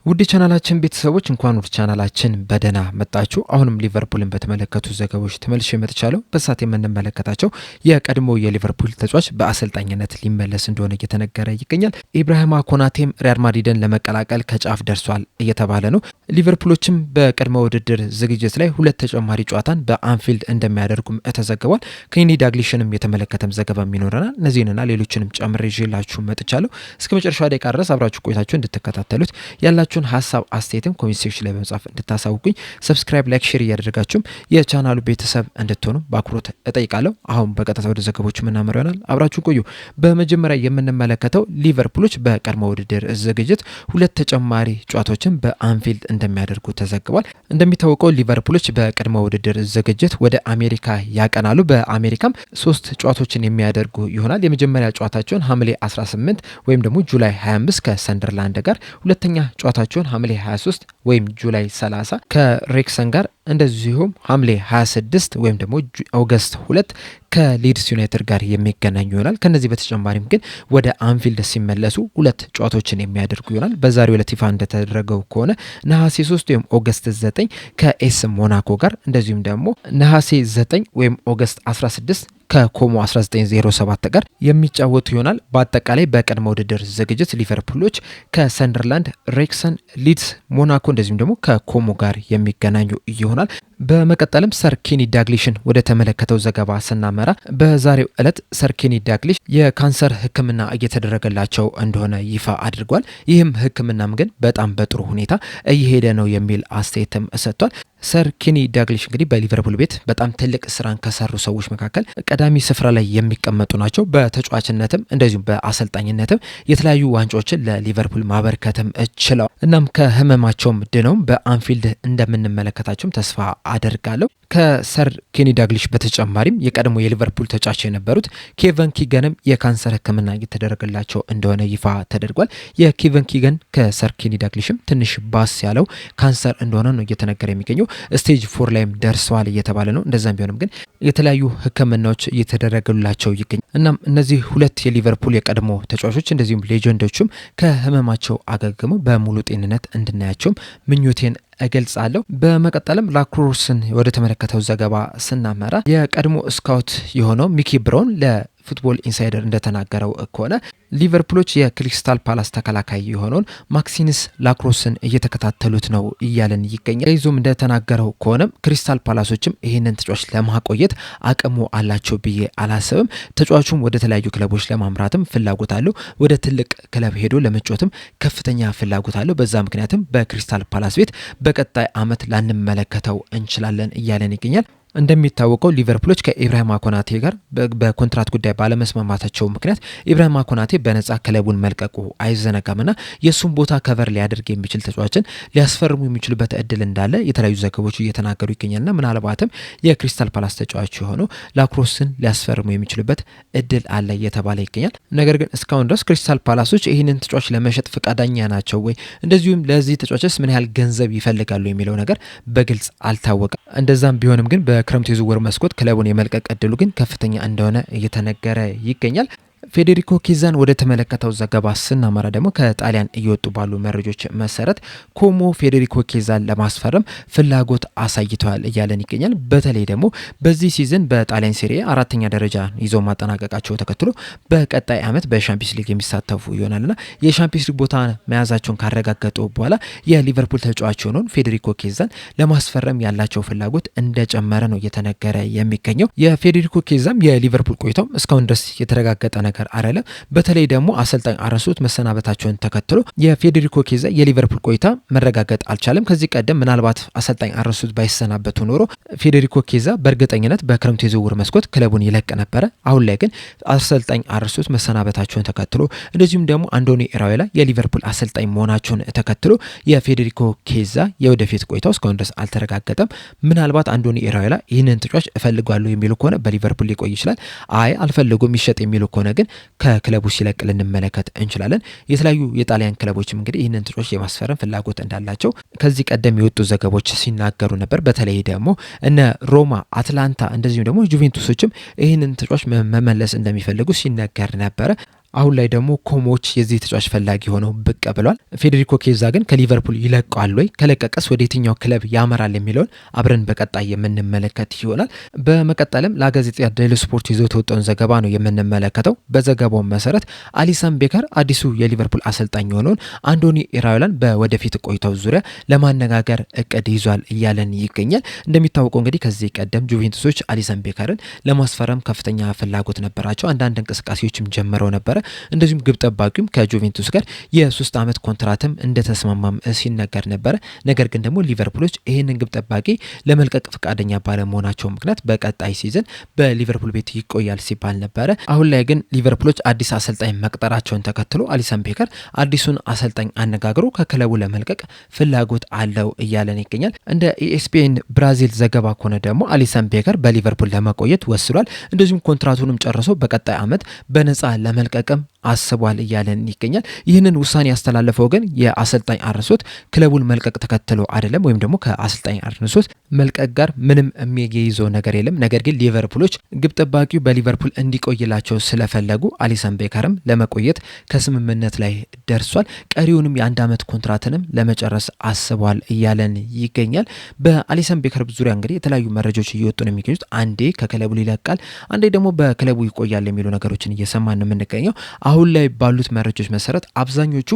ውድ ቻናላችን ቤተሰቦች እንኳን ወደ ቻናላችን በደና መጣችሁ። አሁንም ሊቨርፑልን በተመለከቱ ዘገባዎች ተመልሼ መጥቻለሁ። በሳት የምንመለከታቸው የቀድሞ የሊቨርፑል ተጫዋች በአሰልጣኝነት ሊመለስ እንደሆነ እየተነገረ ይገኛል። ኢብራሂማ ኮናቴም ሪያል ማድሪድን ለመቀላቀል ከጫፍ ደርሷል እየተባለ ነው። ሊቨርፑሎችም በቅድመ ውድድር ዝግጅት ላይ ሁለት ተጨማሪ ጨዋታን በአንፊልድ እንደሚያደርጉም ተዘግቧል። ኬኒ ዳግሊሽንም የተመለከተም ዘገባ ይኖረናል። እነዚህንና ሌሎችንም ጨምሬ ይዤላችሁ መጥቻለሁ። እስከ መጨረሻ ደቂቃ ድረስ አብራችሁ ቆይታችሁ እንድትከታተሉት ያላችሁን ሀሳብ አስተያየትም ኮሜንት ሴክሽን ላይ በመጻፍ እንድታሳውቁኝ፣ ሰብስክራይብ፣ ላይክ፣ ሼር እያደረጋችሁም የቻናሉ ቤተሰብ እንድትሆኑ በአክብሮት እጠይቃለሁ። አሁን በቀጥታ ወደ ዘገቦች የምናመራው ይሆናል። አብራችሁ ቆዩ። በመጀመሪያ የምንመለከተው ሊቨርፑሎች በቀድሞ ውድድር ዝግጅት ሁለት ተጨማሪ ጨዋታዎችን በአንፊልድ እንደሚያደርጉ ተዘግቧል። እንደሚታወቀው ሊቨርፑሎች በቀድሞ ውድድር ዝግጅት ወደ አሜሪካ ያቀናሉ። በአሜሪካም 3 ጨዋታዎችን የሚያደርጉ ይሆናል። የመጀመሪያ ጨዋታቸውን ሐምሌ 18 ወይም ደግሞ ጁላይ 25 ከሰንደርላንድ ጋር፣ ሁለተኛ ጨዋታቸውን ሐምሌ 23 ወይም ጁላይ 30 ከሬክሰን ጋር፣ እንደዚሁም ሐምሌ 26 ወይም ደግሞ ኦገስት 2 ከሊድስ ዩናይትድ ጋር የሚገናኙ ይሆናል። ከነዚህ በተጨማሪም ግን ወደ አንፊልድ ሲመለሱ ሁለት ጨዋታዎችን የሚያደርጉ ይሆናል። በዛሬው ዕለት ይፋ እንደተደረገው ከሆነ ነሐሴ 3 ወይም ኦገስት 9 ከኤስ ሞናኮ ጋር፣ እንደዚሁም ደግሞ ነሐሴ 9 ወይም ኦገስት 16 ከኮሞ 1907 ጋር የሚጫወቱ ይሆናል። በአጠቃላይ በቅድመ ውድድር ዝግጅት ሊቨርፑሎች ከሰንደርላንድ፣ ሬክሰን፣ ሊድስ፣ ሞናኮ እንደዚሁም ደግሞ ከኮሞ ጋር የሚገናኙ ይሆናል። በመቀጠልም ሰር ኬኒ ዳግሊሽን ወደ ተመለከተው ዘገባ ስናመራ በዛሬው ዕለት ሰር ኬኒ ዳግሊሽ የካንሰር ሕክምና እየተደረገላቸው እንደሆነ ይፋ አድርጓል። ይህም ሕክምናም ግን በጣም በጥሩ ሁኔታ እየሄደ ነው የሚል አስተያየትም ሰጥቷል። ሰር ኬኒ ዳግሊሽ እንግዲህ በሊቨርፑል ቤት በጣም ትልቅ ስራን ከሰሩ ሰዎች መካከል ቀዳሚ ስፍራ ላይ የሚቀመጡ ናቸው። በተጫዋችነትም እንደዚሁም በአሰልጣኝነትም የተለያዩ ዋንጫዎችን ለሊቨርፑል ማበርከትም ችለዋል። እናም ከህመማቸውም ድነውም በአንፊልድ እንደምንመለከታቸውም ተስፋ አደርጋለሁ። ከሰር ኬኒ ዳግሊሽ በተጨማሪም የቀድሞ የሊቨርፑል ተጫዋች የነበሩት ኬቨን ኪገንም የካንሰር ህክምና እየተደረገላቸው እንደሆነ ይፋ ተደርጓል። የኬቨን ኪገን ከሰር ኬኒ ዳግሊሽም ትንሽ ባስ ያለው ካንሰር እንደሆነ ነው እየተነገረ የሚገኘው። ስቴጅ 4 ላይም ደርሰዋል እየተባለ ነው። እንደዛም ቢሆንም ግን የተለያዩ ህክምናዎች እየተደረገላቸው ይገኛል። እናም እነዚህ ሁለት የሊቨርፑል የቀድሞ ተጫዋቾች እንደዚሁም ሌጀንዶቹም ከህመማቸው አገግመው በሙሉ ጤንነት እንድናያቸውም ምኞቴን እገልጻለሁ። በመቀጠልም ላክሮስን ወደ ተመለከተው ዘገባ ስናመራ የቀድሞ ስካውት የሆነው ሚኪ ብራውን ለፉትቦል ኢንሳይደር እንደተናገረው ከሆነ ሊቨርፑሎች የክሪስታል ፓላስ ተከላካይ የሆነውን ማክሲንስ ላክሮስን እየተከታተሉት ነው እያለን ይገኛል። ይዞም እንደተናገረው ከሆነም ክሪስታል ፓላሶችም ይህንን ተጫዋች ለማቆየት አቅሙ አላቸው ብዬ አላስብም። ተጫዋቹም ወደ ተለያዩ ክለቦች ለማምራትም ፍላጎት አለው። ወደ ትልቅ ክለብ ሄዶ ለመጫወትም ከፍተኛ ፍላጎት አለው። በዛ ምክንያትም በክሪስታል ፓላስ ቤት በቀጣይ ዓመት ላንመለከተው እንችላለን እያለን ይገኛል። እንደሚታወቀው ሊቨርፑሎች ከኢብራሂማ ኮናቴ ጋር በኮንትራት ጉዳይ ባለመስማማታቸው ምክንያት ኢብራሂማ ኮናቴ በነጻ ክለቡን መልቀቁ አይዘነጋምና የእሱን ቦታ ከቨር ሊያደርግ የሚችል ተጫዋችን ሊያስፈርሙ የሚችሉበት እድል እንዳለ የተለያዩ ዘገቦች እየተናገሩ ይገኛልና ምናልባትም የክሪስታል ፓላስ ተጫዋች የሆነው ላክሮስን ሊያስፈርሙ የሚችሉበት እድል አለ እየተባለ ይገኛል። ነገር ግን እስካሁን ድረስ ክሪስታል ፓላሶች ይህንን ተጫዋች ለመሸጥ ፈቃደኛ ናቸው ወይ፣ እንደዚሁም ለዚህ ተጫዋችስ ምን ያህል ገንዘብ ይፈልጋሉ የሚለው ነገር በግልጽ አልታወቀም። እንደዛም ቢሆንም ግን በክረምቱ የዝውውር መስኮት ክለቡን የመልቀቅ እድሉ ግን ከፍተኛ እንደሆነ እየተነገረ ይገኛል። ፌዴሪኮ ኬዛን ወደ ተመለከተው ዘገባ ስናመራ ደግሞ ከጣሊያን እየወጡ ባሉ መረጃዎች መሰረት ኮሞ ፌዴሪኮ ኬዛን ለማስፈረም ፍላጎት አሳይተዋል እያለን ይገኛል። በተለይ ደግሞ በዚህ ሲዝን በጣሊያን ሴሪኤ 4ኛ ደረጃ ይዘው ማጠናቀቃቸው ተከትሎ በቀጣይ ዓመት በሻምፒዮንስ ሊግ የሚሳተፉ ይሆናልና የሻምፒዮንስ ሊግ ቦታ መያዛቸውን ካረጋገጡ በኋላ የሊቨርፑል ተጫዋች የሆነውን ፌዴሪኮ ኬዛን ለማስፈረም ያላቸው ፍላጎት እንደጨመረ ነው እየተነገረ የሚገኘው። የፌዴሪኮ ኬዛም የሊቨርፑል ቆይታው እስካሁን ድረስ የተረጋገጠ ነገር አይደለም። በተለይ ደግሞ አሰልጣኝ አርነ ስሎት መሰናበታቸውን ተከትሎ የፌዴሪኮ ኬዛ የሊቨርፑል ቆይታ መረጋገጥ አልቻለም። ከዚህ ቀደም ምናልባት አሰልጣኝ አርነ ስሎት ባይሰናበቱ ኖሮ ፌዴሪኮ ኬዛ በእርግጠኝነት በክረምቱ የዝውውር መስኮት ክለቡን ይለቅ ነበረ። አሁን ላይ ግን አሰልጣኝ አርነ ስሎት መሰናበታቸውን ተከትሎ እንደዚሁም ደግሞ አንዶኒ ኢራዮላ የሊቨርፑል አሰልጣኝ መሆናቸውን ተከትሎ የፌዴሪኮ ኬዛ የወደፊት ቆይታው እስካሁን ድረስ አልተረጋገጠም። ምናልባት አንዶኒ ኢራዮላ ይህንን ተጫዋች እፈልጋለሁ የሚሉ ከሆነ በሊቨርፑል ሊቆይ ይችላል። አይ አልፈልጉም ይሸጥ የሚሉ ከሆነ ግን ከክለቡ ሲለቅ ልንመለከት እንችላለን። የተለያዩ የጣሊያን ክለቦችም እንግዲህ ይህንን ተጫዋች የማስፈረም ፍላጎት እንዳላቸው ከዚህ ቀደም የወጡ ዘገቦች ሲናገሩ ነበር። በተለይ ደግሞ እነ ሮማ፣ አትላንታ እንደዚሁም ደግሞ ጁቬንቱሶችም ይህንን ተጫዋች መመለስ እንደሚፈልጉ ሲነገር ነበረ። አሁን ላይ ደግሞ ኮሞች የዚህ ተጫዋች ፈላጊ ሆነው ብቅ ብሏል። ፌዴሪኮ ኬዛ ግን ከሊቨርፑል ይለቀዋል ወይ? ከለቀቀስ ወደ የትኛው ክለብ ያመራል የሚለውን አብረን በቀጣይ የምንመለከት ይሆናል። በመቀጠልም ላጋዜጣ ዴሎ ስፖርት ይዞ የተወጣውን ዘገባ ነው የምንመለከተው። በዘገባው መሰረት አሊሰን ቤከር አዲሱ የሊቨርፑል አሰልጣኝ የሆነውን አንዶኒ ኢራዮላን በወደፊት ቆይታው ዙሪያ ለማነጋገር እቅድ ይዟል እያለን ይገኛል። እንደሚታወቀው እንግዲህ ከዚህ ቀደም ጁቬንቱሶች አሊሰን ቤከርን ለማስፈረም ከፍተኛ ፍላጎት ነበራቸው። አንዳንድ እንቅስቃሴዎችም ጀምረው ነበረ። እንደዚሁም ግብ ጠባቂውም ከጁቬንቱስ ጋር የ3 ዓመት ኮንትራትም እንደተስማማም ሲነገር ነበረ። ነገር ግን ደግሞ ሊቨርፑሎች ይህንን ግብ ጠባቂ ለመልቀቅ ፈቃደኛ ባለመሆናቸው ምክንያት በቀጣይ ሲዝን በሊቨርፑል ቤት ይቆያል ሲባል ነበረ። አሁን ላይ ግን ሊቨርፑሎች አዲስ አሰልጣኝ መቅጠራቸውን ተከትሎ አሊሰን ቤከር አዲሱን አሰልጣኝ አነጋግሮ ከክለቡ ለመልቀቅ ፍላጎት አለው እያለን ይገኛል። እንደ ኢኤስፒኤን ብራዚል ዘገባ ከሆነ ደግሞ አሊሰን ቤከር በሊቨርፑል ለመቆየት ወስኗል። እንደዚሁም ኮንትራቱንም ጨርሶ በቀጣይ ዓመት በነፃ ለመልቀቅም አስቧል እያለን ይገኛል። ይህንን ውሳኔ ያስተላለፈው ግን የአሰልጣኝ አርነ ስሎት ክለቡን መልቀቅ ተከትሎ አይደለም፣ ወይም ደግሞ ከአሰልጣኝ አርነ ስሎት መልቀቅ ጋር ምንም የሚያይዘው ነገር የለም። ነገር ግን ሊቨርፑሎች ግብ ጠባቂው በሊቨርፑል እንዲቆይላቸው ስለፈለጉ አሊሰን ቤከርም ለመቆየት ከስምምነት ላይ ደርሷል። ቀሪውንም የ1 ዓመት ኮንትራትንም ለመጨረስ አስቧል እያለን ይገኛል። በአሊሰን ቤከር ዙሪያ እንግዲህ የተለያዩ መረጃዎች እየወጡ ነው የሚገኙት። አንዴ ከክለቡ ይለቃል፣ አንዴ ደግሞ በክለቡ ይቆያል የሚሉ ነገሮችን እየሰማን ነው የምንገኘው። አሁን ላይ ባሉት መረጃዎች መሰረት አብዛኞቹ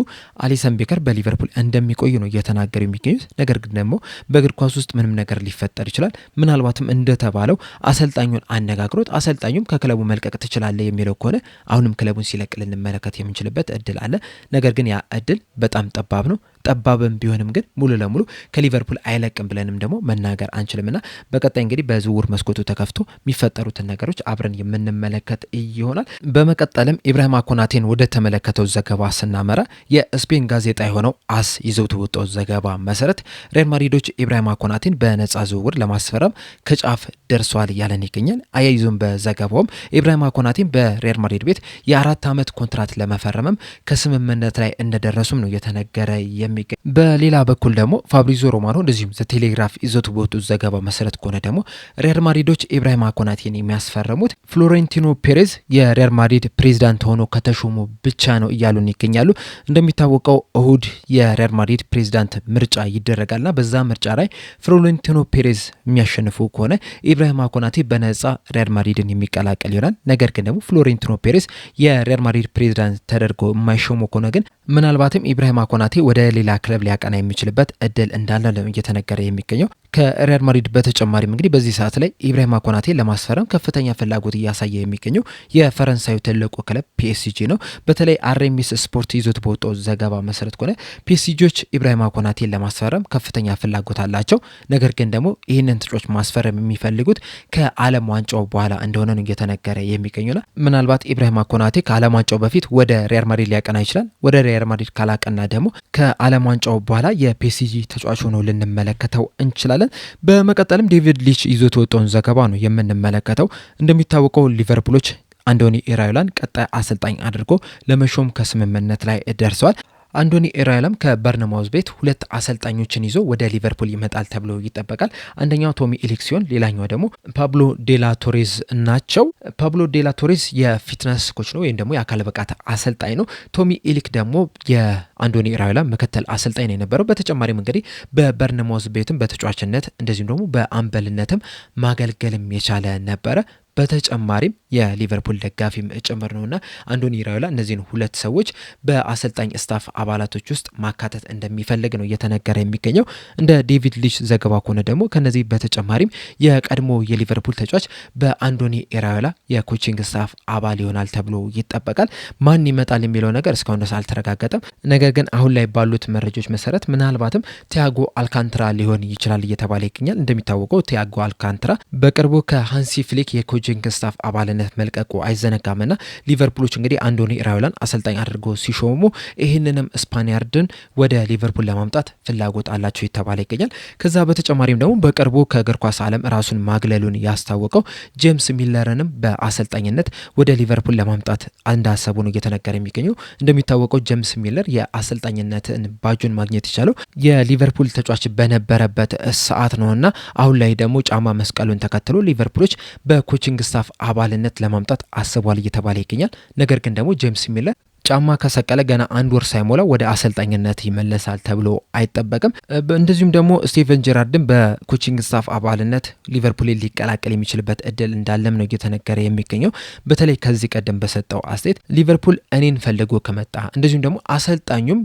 አሊሰን ቤከር በሊቨርፑል እንደሚቆይ ነው እየተናገሩ የሚገኙት። ነገር ግን ደግሞ በእግር ኳስ ውስጥ ምንም ነገር ሊፈጠር ይችላል። ምናልባትም እንደተባለው አሰልጣኙን አነጋግሮት አሰልጣኙም ከክለቡ መልቀቅ ትችላለህ የሚለው ከሆነ አሁንም ክለቡን ሲለቅ ልንመለከት የምንችልበት እድል አለ። ነገር ግን ያ እድል በጣም ጠባብ ነው። ጠባብም ቢሆንም ግን ሙሉ ለሙሉ ከሊቨርፑል አይለቅም ብለንም ደግሞ መናገር አንችልምና በቀጣይ እንግዲህ በዝውውር መስኮቱ ተከፍቶ የሚፈጠሩትን ነገሮች አብረን የምንመለከት ይሆናል። በመቀጠልም ኢብራሂማ ኮናቴን ወደ ተመለከተው ዘገባ ስናመራ የስፔን ጋዜጣ የሆነው አስ ይዘው ተወጣው ዘገባ መሰረት ሪያል ማድሪዶች ኢብራሂማ ኮናቴን በነጻ ዝውውር ለማስፈረም ከጫፍ ደርሷል እያለን ይገኛል። አያይዞም በዘገባውም ኢብራሂማ ኮናቴን በሪያል ማድሪድ ቤት የ4 ዓመት ኮንትራት ለመፈረምም ከስምምነት ላይ እንደደረሱም ነው የተነገረ የሚገኝ። በሌላ በኩል ደግሞ ፋብሪዞ ሮማኖ እንደዚሁም ዘቴሌግራፍ ይዘቱ በወጡት ዘገባ መሰረት ከሆነ ደግሞ ሪያል ማድሪዶች ኢብራሂማ ኮናቴን የሚያስፈረሙት ፍሎሬንቲኖ ፔሬዝ የሪያል ማድሪድ ፕሬዚዳንት ሆኖ ከተሾሙ ብቻ ነው እያሉን ይገኛሉ። እንደሚታወቀው እሁድ የሪያል ማድሪድ ፕሬዚዳንት ምርጫ ይደረጋልና በዛ ምርጫ ላይ ፍሎሬንቲኖ ፔሬዝ የሚያሸንፉ ከሆነ ኢብራሂማ ኮናቴ በነጻ ሪያል ማድሪድን የሚቀላቀል ይሆናል። ነገር ግን ደግሞ ፍሎሬንቲኖ ፔሬዝ የሪያል ማድሪድ ፕሬዚዳንት ተደርጎ የማይሾሙ ከሆነ ግን ምናልባትም ኢብራሂማ ኮናቴ ወደ ሌላ ክለብ ሊያቀና የሚችልበት እድል እንዳለ እየተነገረ የሚገኘው። ከሪያል ማድሪድ በተጨማሪም እንግዲህ በዚህ ሰዓት ላይ ኢብራሂማ ኮናቴ ለማስፈረም ከፍተኛ ፍላጎት እያሳየ የሚገኘው የፈረንሳዩ ትልቁ ክለብ ፒኤስጂ ነው። በተለይ አርኤምኤስ ስፖርት ይዞት በወጣው ዘገባ መሰረት ከሆነ ፒኤስጂዎች ኢብራሂማ ኮናቴን ለማስፈረም ከፍተኛ ፍላጎት አላቸው። ነገር ግን ደግሞ ይህንን ተጫዋች ማስፈረም የሚፈልጉት ከዓለም ዋንጫው በኋላ እንደሆነ ነው እየተነገረ የሚገኘውና ምናልባት ኢብራሂማ ኮናቴ ከዓለም ዋንጫው በፊት ወደ ሪያል ማድሪድ ሊያቀና ይችላል። ወደ ሪያል ማድሪድ ካላቀና ደግሞ ከዓለም ዋንጫው በኋላ የፒኤስጂ ተጫዋች ሆኖ ልንመለከተው እንችላለን። በመቀጠልም ዴቪድ ሊች ይዞት የወጣውን ዘገባ ነው የምንመለከተው። እንደሚታወቀው ሊቨርፑሎች አንዶኒ ኢራዮላን ቀጣይ አሰልጣኝ አድርጎ ለመሾም ከስምምነት ላይ ደርሰዋል። አንዶኒ ኢራዮላም ከበርነማውዝ ቤት 2 አሰልጣኞችን ይዞ ወደ ሊቨርፑል ይመጣል ተብሎ ይጠበቃል። አንደኛው ቶሚ ኢሊክ ሲሆን ሌላኛው ደግሞ ፓብሎ ዴላ ቶሬዝ ናቸው። ፓብሎ ዴላ ቶሬዝ የፊትነስ ኮች ነው ወይም ደግሞ የአካል ብቃት አሰልጣኝ ነው። ቶሚ ኢሊክ ደግሞ የአንዶኒ ኢራዮላ ምክትል አሰልጣኝ ነው የነበረው። በተጨማሪም እንግዲህ በበርነማውዝ ቤትም በተጫዋችነት እንደዚሁም ደግሞ በአምበልነትም ማገልገልም የቻለ ነበረ። በተጨማሪም የሊቨርፑል ደጋፊም ጭምር ነውና አንዶኒ ኢራዮላ እነዚህን 2 ሰዎች በአሰልጣኝ ስታፍ አባላቶች ውስጥ ማካተት እንደሚፈልግ ነው እየተነገረ የሚገኘው። እንደ ዴቪድ ሊች ዘገባ ከሆነ ደግሞ ከነዚህ በተጨማሪም የቀድሞ የሊቨርፑል ተጫዋች በአንዶኒ ኢራዮላ የኮቺንግ ስታፍ አባል ይሆናል ተብሎ ይጠበቃል። ማን ይመጣል የሚለው ነገር እስካሁን ድረስ አልተረጋገጠም። ነገር ግን አሁን ላይ ባሉት መረጃዎች መሰረት ምናልባትም ቲያጎ አልካንትራ ሊሆን ይችላል እየተባለ ይገኛል። እንደሚታወቀው ቲያጎ አልካንትራ በቅርቡ ከሃንሲ ፍሊክ የኮቺንግ ስታፍ አባልነት መልቀቁ አይዘነጋምና ሊቨርፑሎች እንግዲህ አንዶኒ ኢራዮላን አሰልጣኝ አድርጎ ሲሾሙ ይህንንም ስፓኒያርድን ወደ ሊቨርፑል ለማምጣት ፍላጎት አላቸው የተባለ ይገኛል። ከዛ በተጨማሪም ደግሞ በቅርቡ ከእግር ኳስ ዓለም ራሱን ማግለሉን ያስታወቀው ጄምስ ሚለርንም በአሰልጣኝነት ወደ ሊቨርፑል ለማምጣት እንዳሰቡ ነው እየተነገረ የሚገኘው። እንደሚታወቀው ጄምስ ሚለር የአሰልጣኝነትን ባጁን ማግኘት የቻለው የሊቨርፑል ተጫዋች በነበረበት ሰዓት ነውና አሁን ላይ ደግሞ ጫማ መስቀሉን ተከትሎ ሊቨርፑሎች በኮቺንግ ኮቺንግ ስታፍ አባልነት ለማምጣት አስቧል እየተባለ ይገኛል። ነገር ግን ደግሞ ጄምስ ሚለር ጫማ ከሰቀለ ገና 1 ወር ሳይሞላ ወደ አሰልጣኝነት ይመለሳል ተብሎ አይጠበቅም። እንደዚሁም ደግሞ ስቲቨን ጄራርድን በኮቺንግ ስታፍ አባልነት ሊቨርፑልን ሊቀላቀል የሚችልበት እድል እንዳለም ነው እየተነገረ የሚገኘው። በተለይ ከዚህ ቀደም በሰጠው አስተያየት ሊቨርፑል እኔን ፈልጎ ከመጣ እንደዚሁም ደግሞ አሰልጣኙም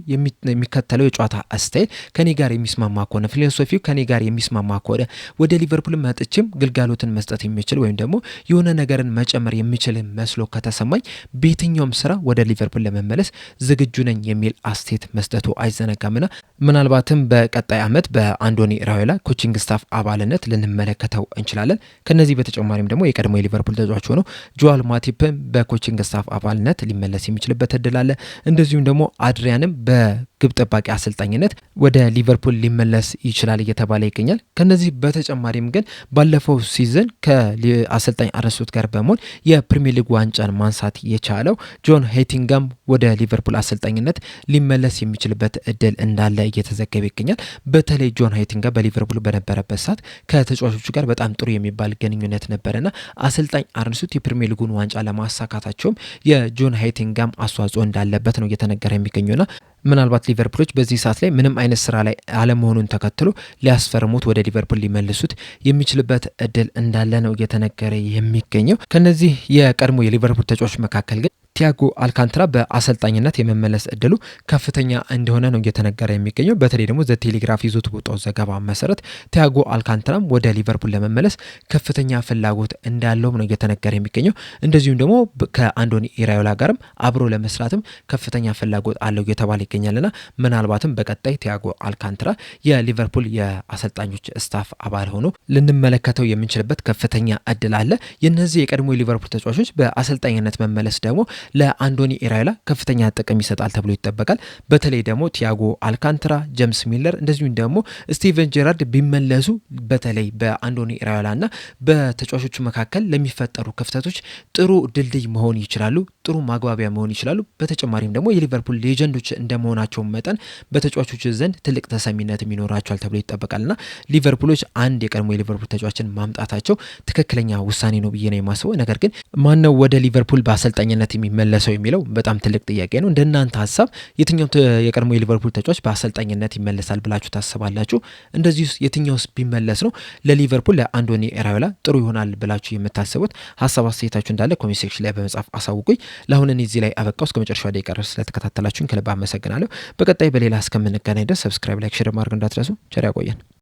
የሚከተለው የጨዋታ አስተያየት ከኔ ጋር የሚስማማ ከሆነ ፊሎሶፊው ከኔ ጋር የሚስማማ ከሆነ ወደ ሊቨርፑል መጥቼም ግልጋሎትን መስጠት የሚችል ወይም ደግሞ የሆነ ነገርን መጨመር የሚችል መስሎ ከተሰማኝ በየትኛውም ስራ ወደ ሊቨርፑል ለመመለስ ዝግጁ ነኝ የሚል አስተያየት መስጠቱ አይዘነጋምና ምናልባትም በቀጣይ ዓመት በአንዶኒ ኢራዮላ ኮቺንግ ስታፍ አባልነት ልንመለከተው እንችላለን። ከነዚህ በተጨማሪም ደግሞ የቀድሞ የሊቨርፑል ተጫዋች ሆኖ ጆዋል ማቲፕም በኮቺንግ ስታፍ አባልነት ሊመለስ የሚችልበት እድል አለ። እንደዚሁም ደግሞ አድሪያንም በግብ ጠባቂ አሰልጣኝነት ወደ ሊቨርፑል ሊመለስ ይችላል እየተባለ ይገኛል። ከነዚህ በተጨማሪም ግን ባለፈው ሲዝን ከአሰልጣኝ አርነ ስሎት ጋር በመሆን የፕሪሚየር ሊግ ዋንጫን ማንሳት የቻለው ጆን ሄቲንጋም ወደ ሊቨርፑል አሰልጣኝነት ሊመለስ የሚችልበት እድል እንዳለ እየተዘገበ ይገኛል። በተለይ ጆን ሄቲንጋ በሊቨርፑል በነበረበት ሰዓት ከተጫዋቾቹ ጋር በጣም ጥሩ የሚባል ግንኙነት ነበረና አሰልጣኝ አርነ ስሎት የፕሪሚየር ሊጉን ዋንጫ ለማሳካታቸውም የጆን ሄቲንጋም አስተዋጽኦ እንዳለበት ነው እየተነገረ የሚገኘውና ምናልባት ሊቨርፑሎች በዚህ ሰዓት ላይ ምንም አይነት ስራ ላይ አለመሆኑን ተከትሎ ሊያስፈርሙት ወደ ሊቨርፑል ሊመልሱት የሚችልበት እድል እንዳለ ነው እየተነገረ የሚገኘው። ከነዚህ የቀድሞ የሊቨርፑል ተጫዋቾች መካከል ግን ቲያጎ አልካንትራ በአሰልጣኝነት የመመለስ እድሉ ከፍተኛ እንደሆነ ነው እየተነገረ የሚገኘው። በተለይ ደግሞ ዘቴሌግራፍ ይዞት በወጣው ዘገባ መሰረት ቲያጎ አልካንትራም ወደ ሊቨርፑል ለመመለስ ከፍተኛ ፍላጎት እንዳለውም ነው እየተነገረ የሚገኘው። እንደዚሁም ደግሞ ከአንዶኒ ኢራዮላ ጋርም አብሮ ለመስራትም ከፍተኛ ፍላጎት አለው እየተባለ ይገኛልና ምናልባትም በቀጣይ ቲያጎ አልካንትራ የሊቨርፑል የአሰልጣኞች ስታፍ አባል ሆኖ ልንመለከተው የምንችልበት ከፍተኛ እድል አለ። የነዚህ የቀድሞ የሊቨርፑል ተጫዋቾች በአሰልጣኝነት መመለስ ደግሞ ለአንዶኒ ኢራዮላ ከፍተኛ ጥቅም ይሰጣል ተብሎ ይጠበቃል። በተለይ ደግሞ ቲያጎ አልካንትራ፣ ጄምስ ሚለር እንደዚሁም ደግሞ ስቲቨን ጄራርድ ቢመለሱ በተለይ በአንዶኒ ኢራዮላና በተጫዋቾቹ መካከል ለሚፈጠሩ ክፍተቶች ጥሩ ድልድይ መሆን ይችላሉ፣ ጥሩ ማግባቢያ መሆን ይችላሉ። በተጨማሪም ደግሞ የሊቨርፑል ሌጀንዶች እንደመሆናቸው መጠን በተጫዋቾች ዘንድ ትልቅ ተሰሚነት ይኖራቸዋል ተብሎ ይጠበቃልና ሊቨርፑሎች አንድ የቀድሞ የሊቨርፑል ተጫዋችን ማምጣታቸው ትክክለኛ ውሳኔ ነው ብዬ ነው የማስበው። ነገር ግን ማነው ወደ ሊቨርፑል በአሰልጣኝነት የሚመለሰው የሚለው በጣም ትልቅ ጥያቄ ነው። እንደናንተ ሀሳብ የትኛው የቀድሞ የሊቨርፑል ተጫዋች በአሰልጣኝነት ይመለሳል ብላችሁ ታስባላችሁ? እንደዚህ የትኛውስ ቢመለስ ነው ለሊቨርፑል ለአንዶኒ ኢራዮላ ጥሩ ይሆናል ብላችሁ የምታስቡት? ሀሳብ አስተያየታችሁ እንዳለ ኮሜንት ሴክሽን ላይ በመጻፍ አሳውቁኝ። ለአሁን እኔ እዚህ ላይ አበቃው። እስከ መጨረሻው ደቂቃ ድረስ ስለተከታተላችሁኝ ከልብ አመሰግናለሁ። በቀጣይ በሌላ እስከምንገናኝ ድረስ ሰብስክራይብ፣ ላይክ፣ ሼር ማድረግ እንዳትረሱ። ቸር ያቆየን።